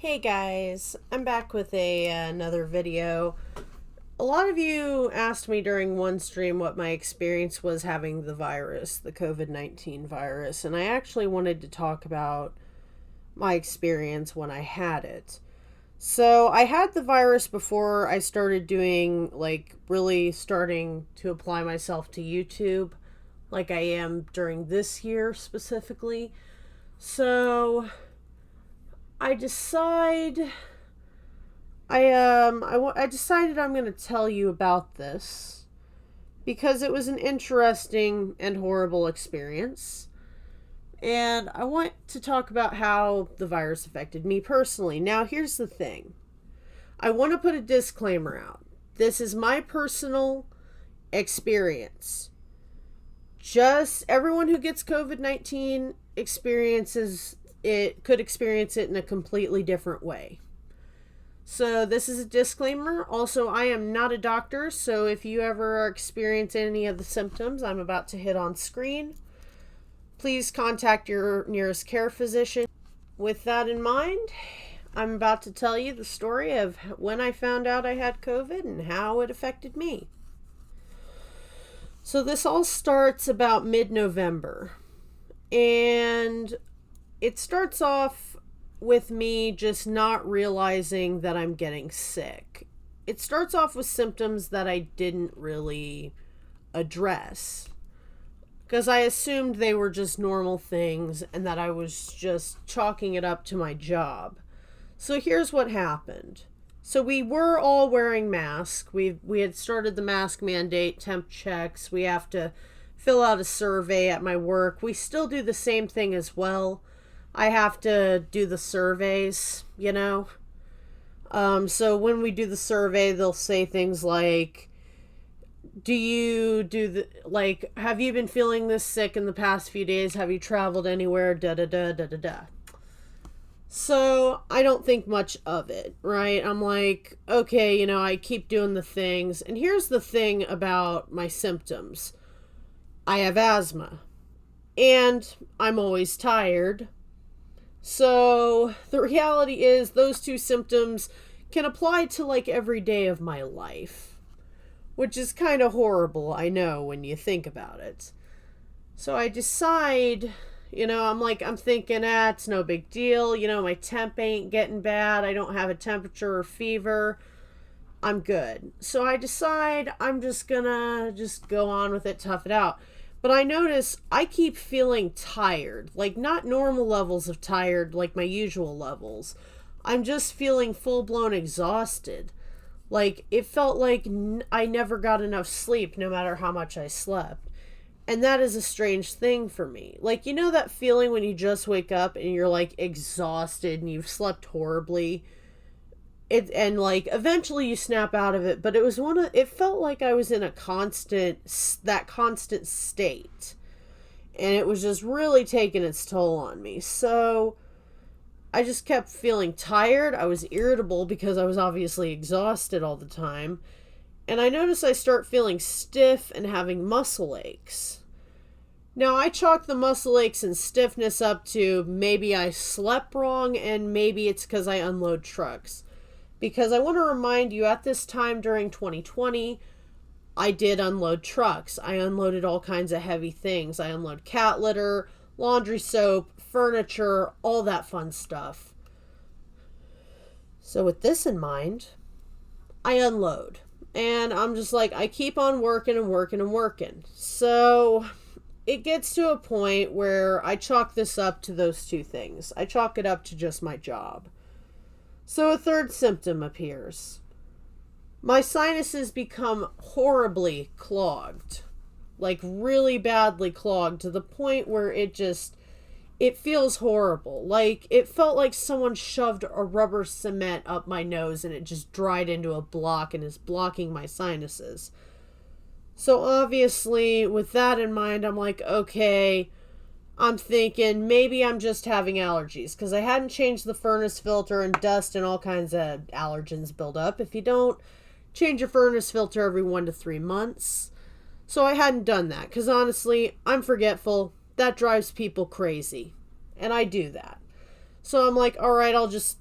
Hey guys, I'm back with another video. A lot of you asked me during one stream what my experience was having the virus, the COVID-19 virus, and I actually wanted to talk about my experience when I had it. So, I had the virus before I started doing, really starting to apply myself to YouTube, like I am during this year specifically. So, I decide I decided I'm going to tell you about this because it was an interesting and horrible experience. And I want to talk about how the virus affected me personally. Now, here's the thing. I want to put a disclaimer out. This is my personal experience. Just everyone who gets COVID-19 could experience it in a completely different way. So this is a disclaimer. Also, I am not a doctor, so if you ever experience any of the symptoms I'm about to hit on screen, please contact your nearest care physician. With that in mind, I'm about to tell you the story of when I found out I had COVID and how it affected me. So this all starts about mid-November, and it starts off with me just not realizing that I'm getting sick. It starts off with symptoms that I didn't really address because I assumed they were just normal things and that I was just chalking it up to my job. So here's what happened. So we were all wearing masks. We had started the mask mandate, temp checks. We have to fill out a survey at my work. We still do the same thing as well. I have to do the surveys, So when we do the survey, they'll say things like, have you been feeling this sick in the past few days? Have you traveled anywhere? Da da da da da da. So I don't think much of it, right? I'm like, okay, I keep doing the things. And here's the thing about my symptoms. I have asthma. And I'm always tired. So the reality is those two symptoms can apply to every day of my life, which is kind of horrible, I know, when you think about it. So I decide, I'm thinking, it's no big deal. My temp ain't getting bad. I don't have a temperature or fever. I'm good. So I decide I'm just gonna go on with it, tough it out. But I notice I keep feeling tired, not normal levels of tired, like my usual levels. I'm just feeling full-blown exhausted. It felt like I never got enough sleep, no matter how much I slept. And that is a strange thing for me. That feeling when you just wake up and you're, exhausted and you've slept horribly? Eventually you snap out of it, but it felt like I was in that constant state, and it was just really taking its toll on me. So I just kept feeling tired. I was irritable because I was obviously exhausted all the time, and I noticed I start feeling stiff and having muscle aches. Now, I chalk the muscle aches and stiffness up to maybe I slept wrong, and maybe it's because I unload trucks. Because I want to remind you, at this time during 2020, I did unload trucks. I unloaded all kinds of heavy things. I unload cat litter, laundry soap, furniture, all that fun stuff. So with this in mind, I unload. And I'm just I keep on working and working and working. So it gets to a point where I chalk this up to those two things. I chalk it up to just my job. So a third symptom appears. My sinuses become horribly clogged, really badly clogged, to the point where it feels horrible. It felt like someone shoved a rubber cement up my nose and it just dried into a block and is blocking my sinuses. So obviously, with that in mind, I'm okay, I'm thinking maybe I'm just having allergies because I hadn't changed the furnace filter, and dust and all kinds of allergens build up if you don't change your furnace filter every 1 to 3 months. So I hadn't done that because honestly, I'm forgetful. That drives people crazy. And I do that. So I'm like, all right,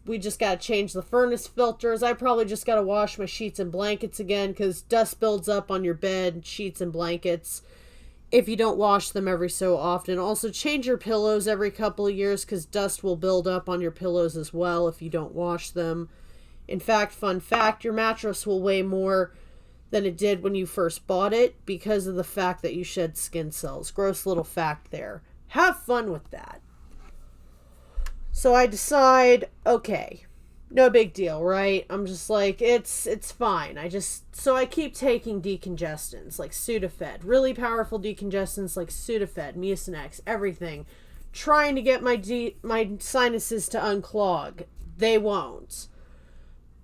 we just got to change the furnace filters. I probably just got to wash my sheets and blankets again because dust builds up on your bed, sheets and blankets if you don't wash them every so often. Also, change your pillows every couple of years because dust will build up on your pillows as well if you don't wash them. In fact, fun fact, your mattress will weigh more than it did when you first bought it because of the fact that you shed skin cells. Gross little fact there. Have fun with that. So I decide, okay, no big deal, right? I'm just like, it's fine. So I keep taking decongestants like Sudafed, really powerful decongestants like Sudafed, Mucinex, everything, trying to get my sinuses to unclog. They won't.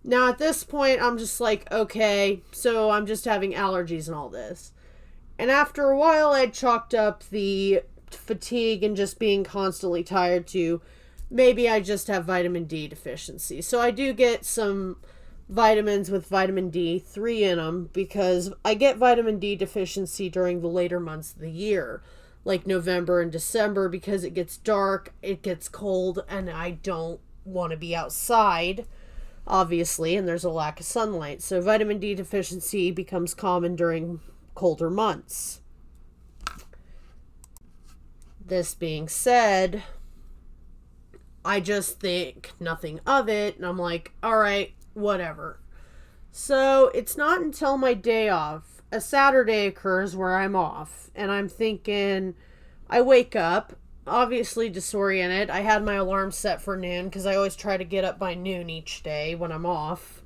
Now at this point, I'm just like, okay, so I'm just having allergies and all this. And after a while, I chalked up the fatigue and just being constantly tired to maybe I just have vitamin D deficiency. So I do get some vitamins with vitamin D3 in them because I get vitamin D deficiency during the later months of the year, like November and December, because it gets dark, it gets cold, and I don't want to be outside, obviously, and there's a lack of sunlight. So vitamin D deficiency becomes common during colder months. This being said, I just think nothing of it, and I'm like, all right, whatever. So it's not until my day off, a Saturday occurs where I'm off, and I'm thinking, I wake up, obviously disoriented. I had my alarm set for noon because I always try to get up by noon each day when I'm off.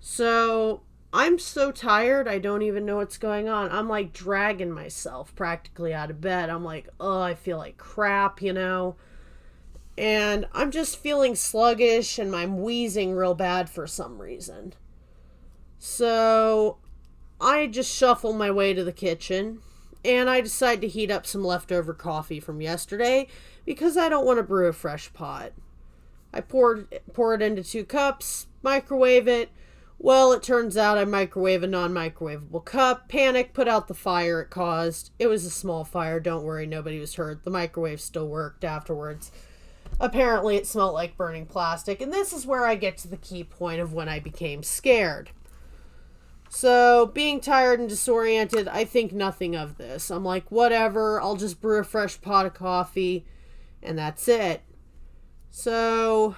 So I'm so tired, I don't even know what's going on. I'm like dragging myself practically out of bed. I'm like, oh, I feel like crap, you know. And I'm just feeling sluggish and I'm wheezing real bad for some reason. So I just shuffle my way to the kitchen and I decide to heat up some leftover coffee from yesterday because I don't want to brew a fresh pot. I pour it into 2 cups, microwave it. Well, it turns out I microwave a non-microwavable cup. Panic, put out the fire it caused. It was a small fire, don't worry, nobody was hurt. The microwave still worked afterwards. Apparently it smelled like burning plastic, and this is where I get to the key point of when I became scared. So, being tired and disoriented, I think nothing of this. I'm like, whatever, I'll just brew a fresh pot of coffee, and that's it. So,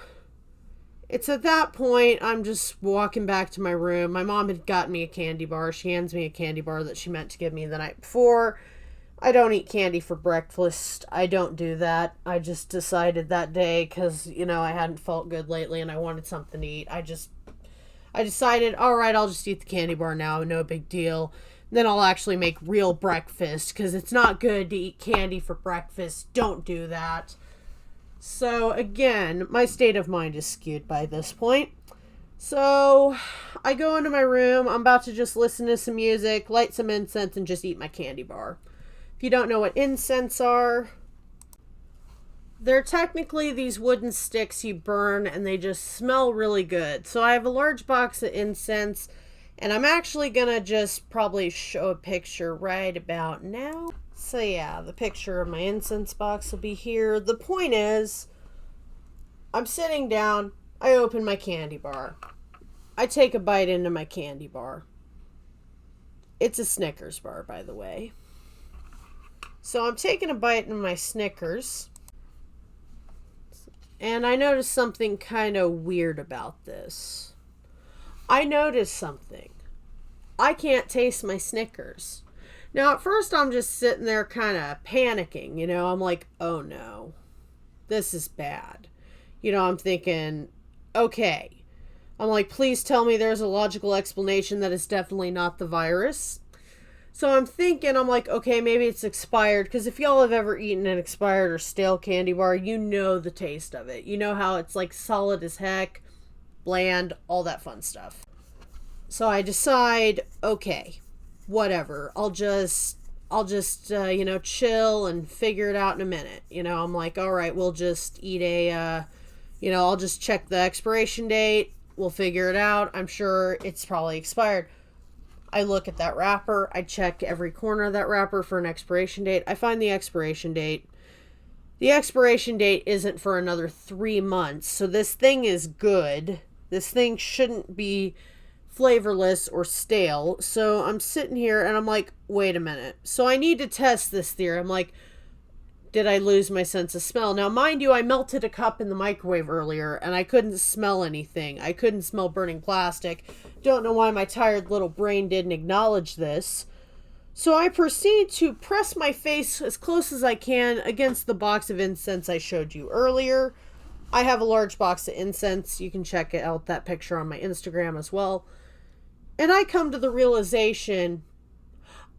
it's at that point, I'm just walking back to my room. My mom had gotten me a candy bar. She hands me a candy bar that she meant to give me the night before. I don't eat candy for breakfast. I don't do that. I just decided that day because, you know, I hadn't felt good lately and I wanted something to eat. I decided, all right, I'll just eat the candy bar now. No big deal. Then I'll actually make real breakfast because it's not good to eat candy for breakfast. Don't do that. So, again, my state of mind is skewed by this point. So, I go into my room. I'm about to just listen to some music, light some incense, and just eat my candy bar. If you don't know what incense are, they're technically these wooden sticks you burn and they just smell really good. So I have a large box of incense and I'm actually gonna just probably show a picture right about now. So yeah, the picture of my incense box will be here. The point is, I'm sitting down, I open my candy bar. I take a bite into my candy bar. It's a Snickers bar, by the way. So I'm taking a bite in my Snickers, and I noticed something kind of weird about this. I noticed something. I can't taste my Snickers. Now, at first, I'm just sitting there kind of panicking, you know. I'm like, oh no, this is bad. You know, I'm thinking, okay. I'm like, please tell me there's a logical explanation that it's definitely not the virus. So I'm thinking, I'm like, okay, maybe it's expired. Because if y'all have ever eaten an expired or stale candy bar, you know the taste of it. You know how it's like solid as heck, bland, all that fun stuff. So I decide, okay, whatever. I'll just chill and figure it out in a minute. You know, I'm like, all right, we'll just eat I'll just check the expiration date. We'll figure it out. I'm sure it's probably expired. I look at that wrapper. I check every corner of that wrapper for an expiration date. I find the expiration date. The expiration date isn't for another 3 months, so this thing is good. This thing shouldn't be flavorless or stale. So I'm sitting here and I'm like, wait a minute. So I need to test this theory. I'm like, did I lose my sense of smell? Now, mind you, I melted a cup in the microwave earlier and I couldn't smell anything. I couldn't smell burning plastic. Don't know why my tired little brain didn't acknowledge this. So I proceed to press my face as close as I can against the box of incense I showed you earlier. I have a large box of incense. You can check out that picture on my Instagram as well. And I come to the realization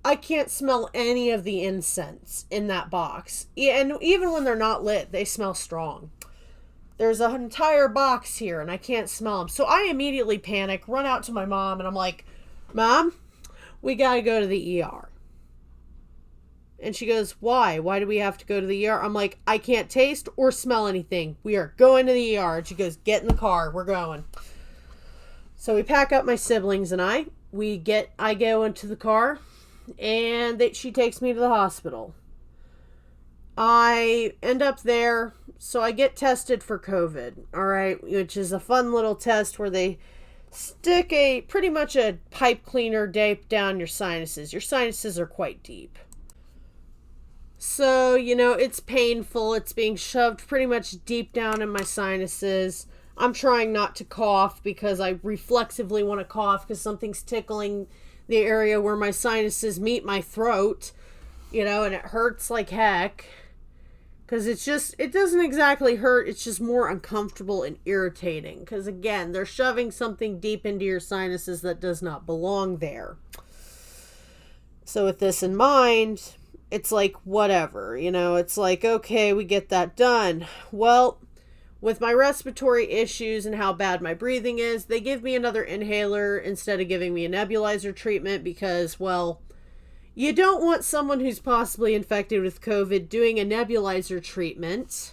I can't smell any of the incense in that box. And even when they're not lit, they smell strong. There's an entire box here and I can't smell them. So I immediately panic, run out to my mom, and I'm like, Mom, we got to go to the ER. And she goes, why? Why do we have to go to the ER? I'm like, I can't taste or smell anything. We are going to the ER. And she goes, get in the car. We're going. So we pack up, my siblings and I go into the car, and she takes me to the hospital. I end up there, so I get tested for COVID, all right, which is a fun little test where they stick pretty much a pipe cleaner deep down your sinuses. Your sinuses are quite deep. So, it's painful. It's being shoved pretty much deep down in my sinuses. I'm trying not to cough because I reflexively want to cough because something's tickling the area where my sinuses meet my throat, and it hurts like heck. Because it doesn't exactly hurt. It's just more uncomfortable and irritating. Because again, they're shoving something deep into your sinuses that does not belong there. So with this in mind, it's like, whatever, it's like, okay, we get that done. Well, with my respiratory issues and how bad my breathing is, they give me another inhaler instead of giving me a nebulizer treatment because, well, you don't want someone who's possibly infected with COVID doing a nebulizer treatment.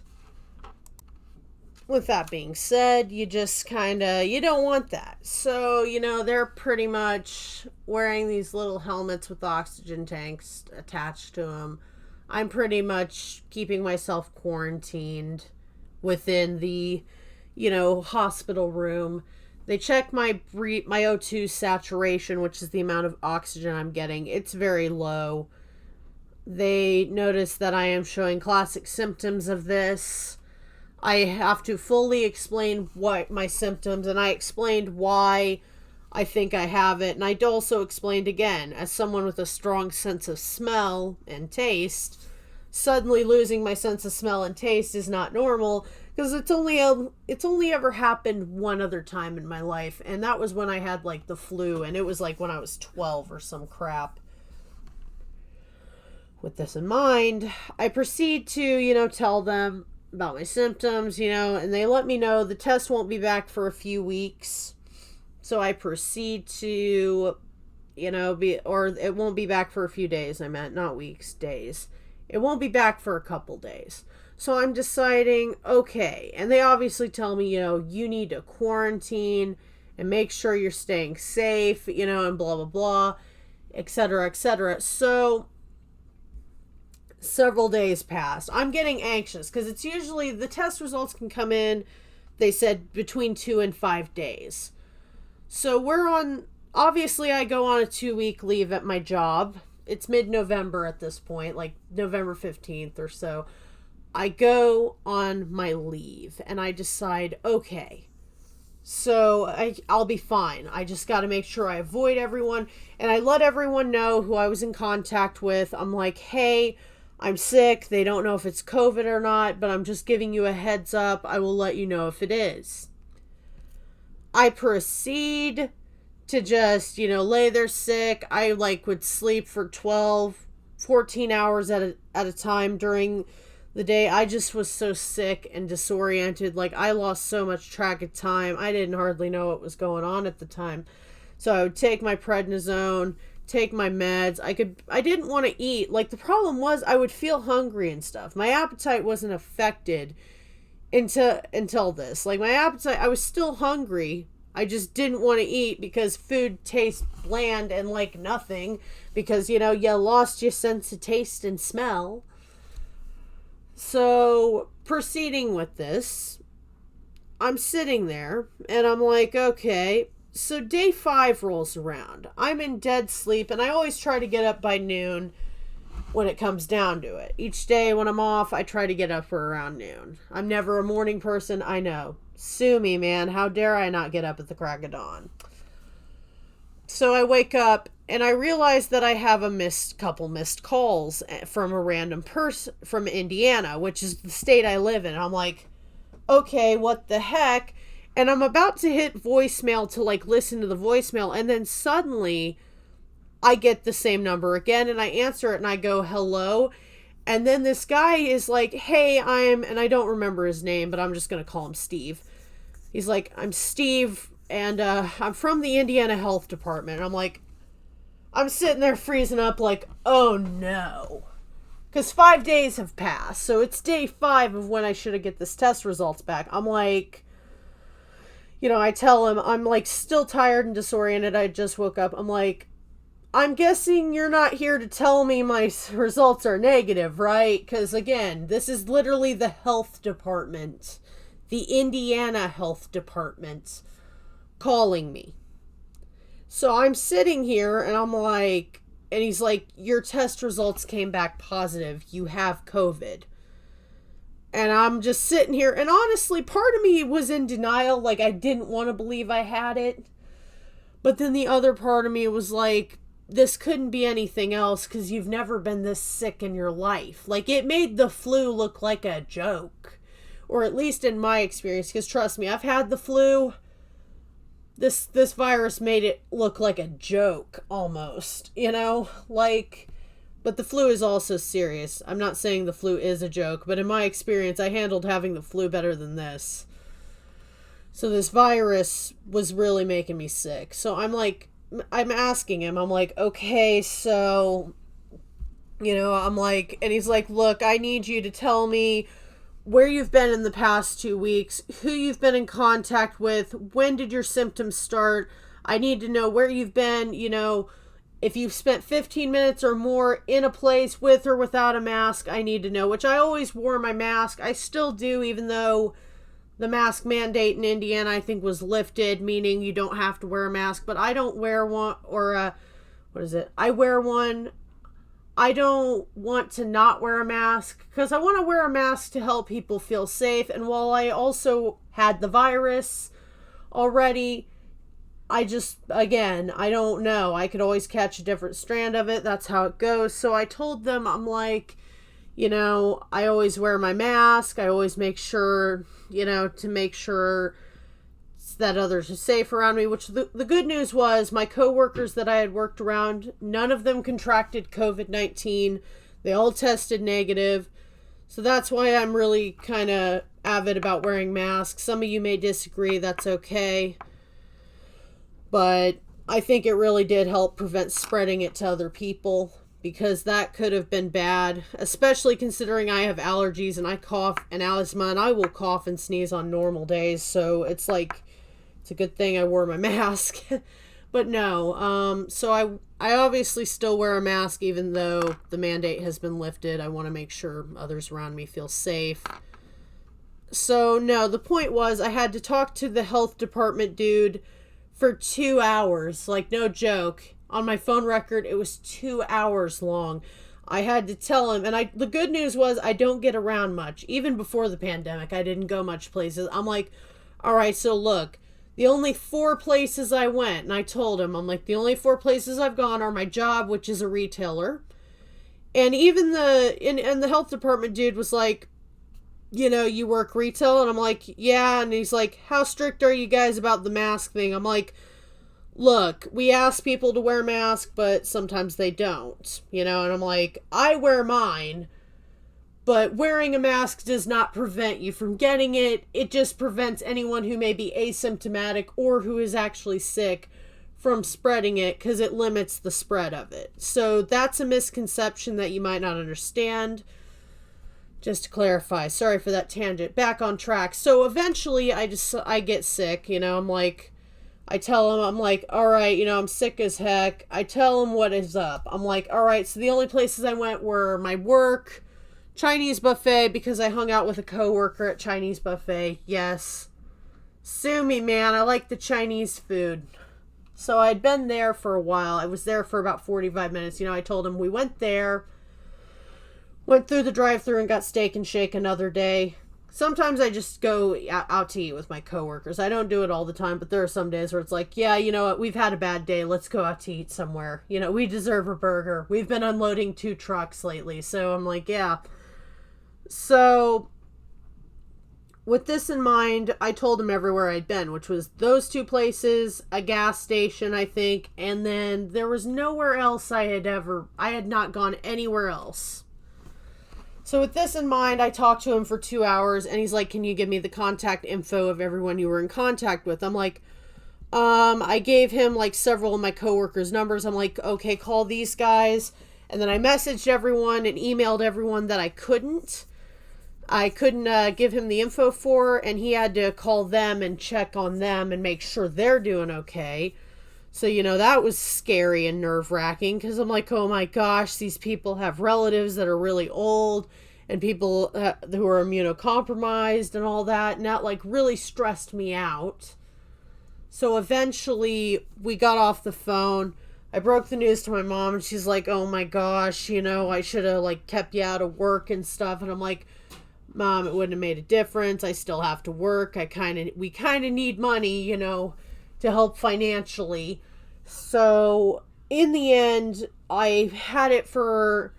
With that being said, you just you don't want that. So, they're pretty much wearing these little helmets with oxygen tanks attached to them. I'm pretty much keeping myself quarantined within the, hospital room. They check my O2 saturation, which is the amount of oxygen I'm getting. It's very low. They notice that I am showing classic symptoms of this. I have to fully explain what my symptoms, and I explained why I think I have it. And I also explained again, as someone with a strong sense of smell and taste, suddenly losing my sense of smell and taste is not normal, because it's only ever happened one other time in my life, and that was when I had the flu, and it was when I was 12 or some crap. With this in mind, I proceed to tell them about my symptoms, and they let me know the test won't be back for a few weeks. So I proceed to it won't be back for a few days. I meant not weeks, days. It won't be back for a couple days. So I'm deciding, okay. And they obviously tell me, you need to quarantine and make sure you're staying safe, and blah, blah, blah, etc., etc. So several days passed. I'm getting anxious because it's usually the test results can come in, they said, between 2 and 5 days. So obviously I go on a 2-week leave at my job. It's mid-November at this point, November 15th or so. I go on my leave and I decide, okay, so I'll be fine. I just got to make sure I avoid everyone. And I let everyone know who I was in contact with. I'm like, hey, I'm sick. They don't know if it's COVID or not, but I'm just giving you a heads up. I will let you know if it is. I proceed to just, lay there sick. I would sleep for 12, 14 hours at a time during the day. I just was so sick and disoriented. I lost so much track of time. I didn't hardly know what was going on at the time. So I would take my prednisone, take my meds. I didn't want to eat. The problem was I would feel hungry and stuff. My appetite wasn't affected until this. My appetite, I was still hungry. I just didn't want to eat because food tastes bland and like nothing because, you lost your sense of taste and smell. So, proceeding with this, I'm sitting there and I'm like, okay, so day 5 rolls around. I'm in dead sleep and I always try to get up by noon when it comes down to it. Each day when I'm off, I try to get up for around noon. I'm never a morning person, I know. Sue me, man. How dare I not get up at the crack of dawn? So I wake up and I realize that I have a couple missed calls from a random person from Indiana, which is the state I live in. I'm like, okay, what the heck? And I'm about to hit voicemail to like listen to the voicemail, and then suddenly I get the same number again, and I answer it and I go, hello. And then this guy is like, hey, and I don't remember his name, but I'm just going to call him Steve. He's like, I'm Steve, and I'm from the Indiana Health Department. And I'm like, I'm sitting there freezing up like, oh no. Because 5 days have passed, so it's day 5 of when I should have get this test results back. I'm like, I tell him, I'm like still tired and disoriented. I just woke up. I'm like, I'm guessing you're not here to tell me my results are negative, right? Because again, this is literally the health department, the Indiana Health Department calling me. So I'm sitting here and I'm like, and he's like, your test results came back positive. You have COVID. And I'm just sitting here, and honestly, part of me was in denial, like I didn't want to believe I had it. But then the other part of me was like, this couldn't be anything else because you've never been this sick in your life. Like, it made the flu look like a joke. Or at least in my experience, because trust me, I've had the flu. This virus made it look like a joke, almost, like... But the flu is also serious. I'm not saying the flu is a joke, but in my experience, I handled having the flu better than this. So this virus was really making me sick. So I'm asking him, I'm like, okay, so, I'm like, and he's like, look, I need you to tell me where you've been in the past 2 weeks, who you've been in contact with, when did your symptoms start? I need to know where you've been, if you've spent 15 minutes or more in a place with or without a mask, I need to know, which I always wore my mask. I still do, even though the mask mandate in Indiana, I think, was lifted, meaning you don't have to wear a mask, but I don't wear one, or I wear one. I don't want to not wear a mask because I want to wear a mask to help people feel safe. And while I also had the virus already, I don't know. I could always catch a different strand of it. That's how it goes. So I told them, I'm like, I always wear my mask. I always make sure, to make sure that others are safe around me, which the good news was my coworkers that I had worked around, none of them contracted COVID-19. They all tested negative. So that's why I'm really kind of avid about wearing masks. Some of you may disagree. That's okay. But I think it really did help prevent spreading it to other people, because that could have been bad, especially considering I have allergies and I cough and asthma, and I will cough and sneeze on normal days. So it's like, it's a good thing I wore my mask. But no, so I obviously still wear a mask even though the mandate has been lifted. I want to make sure others around me feel safe. So no, the point was I had to talk to the health department dude for 2 hours, like no joke. On my phone record, it was 2 hours long. I had to tell him, and the good news was I don't get around much. Even before the pandemic, I didn't go much places. I'm like, all right, so look, the only 4 places I went, and I told him, I'm like, the only 4 places I've gone are my job, which is a retailer. And even the health department dude was like, you work retail? And I'm like, yeah. And he's like, how strict are you guys about the mask thing? I'm like, look, we ask people to wear masks, but sometimes they don't, and I'm like, I wear mine, but wearing a mask does not prevent you from getting it. It just prevents anyone who may be asymptomatic or who is actually sick from spreading it, because it limits the spread of it. So that's a misconception that you might not understand. Just to clarify, sorry for that tangent. Back on track. So eventually I get sick, I'm like, I tell him, I'm like, all right, I'm sick as heck. I tell him what is up. I'm like, all right, so the only places I went were my work, Chinese buffet because I hung out with a coworker at Chinese buffet. Yes. Sue me, man. I like the Chinese food. So I'd been there for a while. I was there for about 45 minutes. You know, I told him we went there, went through the drive-thru and got Steak and Shake another day. Sometimes I just go out to eat with my coworkers. I don't do it all the time, but there are some days where it's like, yeah, you know what? We've had a bad day. Let's go out to eat somewhere. You know, we deserve a burger. We've been unloading 2 trucks lately. So I'm like, yeah. So with this in mind, I told him everywhere I'd been, which was those 2 places, a gas station, I think, and then there was nowhere else I had not gone anywhere else. So with this in mind, I talked to him for 2 hours, and he's like, can you give me the contact info of everyone you were in contact with? I'm like, I gave him like several of my coworkers' numbers. I'm like, okay, call these guys. And then I messaged everyone and emailed everyone that I couldn't give him the info for, and he had to call them and check on them and make sure they're doing okay. So, you know, that was scary and nerve-wracking because I'm like, oh my gosh, these people have relatives that are really old and people who are immunocompromised and all that, and that like really stressed me out. So eventually we got off the phone. I broke the news to my mom and she's like, oh my gosh, you know, I should have like kept you out of work and stuff. And I'm like, Mom, it wouldn't have made a difference. I still have to work. We kind of need money, you know, to help financially. So in the end, I had it for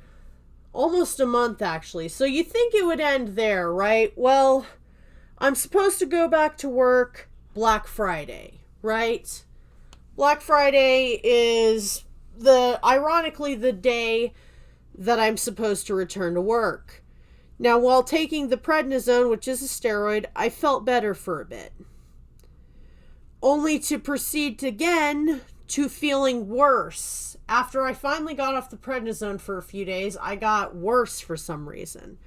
almost a month actually. So you think it would end there, right? Well, I'm supposed to go back to work Black Friday, right? Black Friday is ironically the day that I'm supposed to return to work. Now, while taking the prednisone, which is a steroid, I felt better for a bit. Only to proceed again to feeling worse. After I finally got off the prednisone for a few days, I got worse for some reason.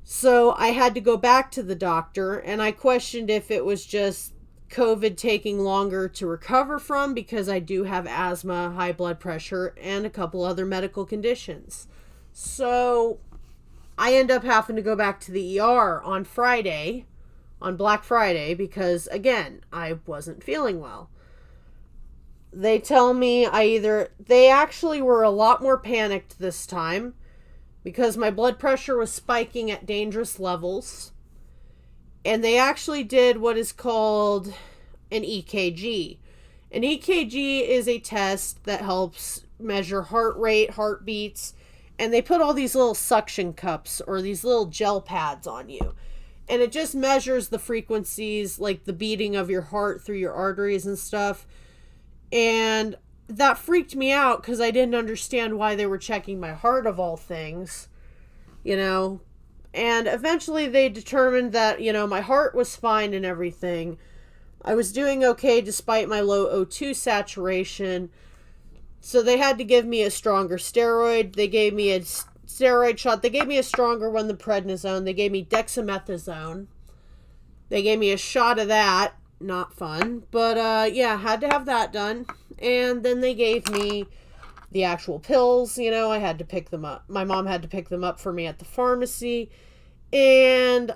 So I had to go back to the doctor, and I questioned if it was just COVID taking longer to recover from, because I do have asthma, high blood pressure, and a couple other medical conditions. So I end up having to go back to the ER on Black Friday, because again, I wasn't feeling well. They tell me they actually were a lot more panicked this time because my blood pressure was spiking at dangerous levels. And they actually did what is called an EKG. An EKG is a test that helps measure heart rate, heartbeats, and they put all these little suction cups or these little gel pads on you. And it just measures the frequencies, like the beating of your heart through your arteries and stuff. And that freaked me out because I didn't understand why they were checking my heart of all things, you know. And eventually they determined that, you know, my heart was fine and everything. I was doing okay despite my low O2 saturation. So they had to give me a stronger steroid. They gave me a steroid shot. They gave me a stronger one than prednisone. They gave me dexamethasone. They gave me a shot of that. Not fun. But yeah, had to have that done. And then they gave me the actual pills. You know, I had to pick them up. My mom had to pick them up for me at the pharmacy. And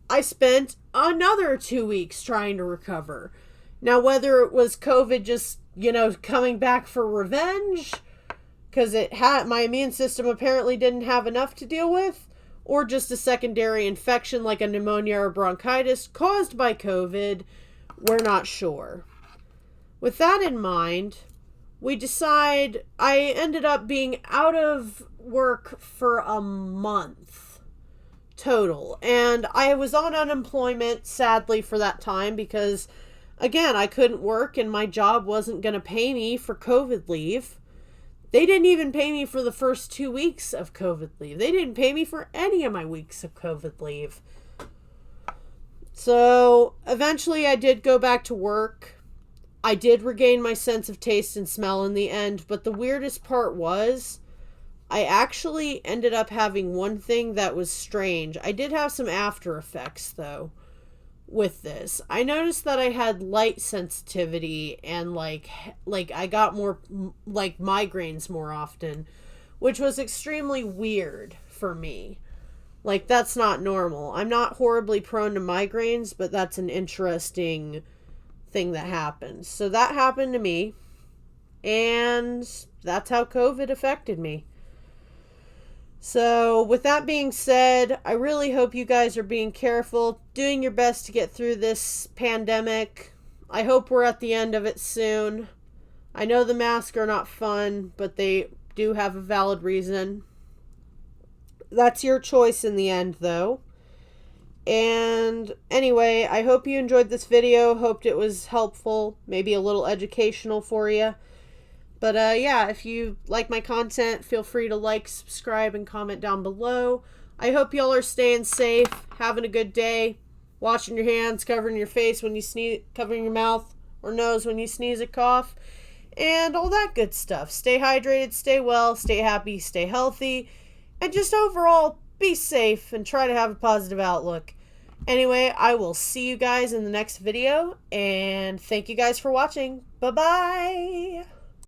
I spent another 2 weeks trying to recover. Now, whether it was COVID just, you know, coming back for revenge, because my immune system apparently didn't have enough to deal with, or just a secondary infection like a pneumonia or bronchitis caused by COVID, we're not sure. With that in mind, I ended up being out of work for a month total. And I was on unemployment, sadly, for that time because, again, I couldn't work and my job wasn't going to pay me for COVID leave. They didn't even pay me for the first 2 weeks of COVID leave. They didn't pay me for any of my weeks of COVID leave. So eventually I did go back to work. I did regain my sense of taste and smell in the end, but the weirdest part was I actually ended up having one thing that was strange. I did have some after effects though with this. I noticed that I had light sensitivity and like I got more like migraines more often, which was extremely weird for me. Like, that's not normal. I'm not horribly prone to migraines, but that's an interesting thing that happens. So that happened to me, and that's how COVID affected me. So with that being said, I really hope you guys are being careful, doing your best to get through this pandemic. I hope we're at the end of it soon. I know the masks are not fun, but they do have a valid reason. That's your choice in the end, though. And anyway, I hope you enjoyed this video. Hoped it was helpful, maybe a little educational for you. But yeah, if you like my content, feel free to like, subscribe, and comment down below. I hope y'all are staying safe, having a good day, washing your hands, covering your face when you sneeze, covering your mouth or nose when you sneeze or cough, and all that good stuff. Stay hydrated, stay well, stay happy, stay healthy, and just overall be safe and try to have a positive outlook. Anyway, I will see you guys in the next video, and thank you guys for watching. Bye-bye!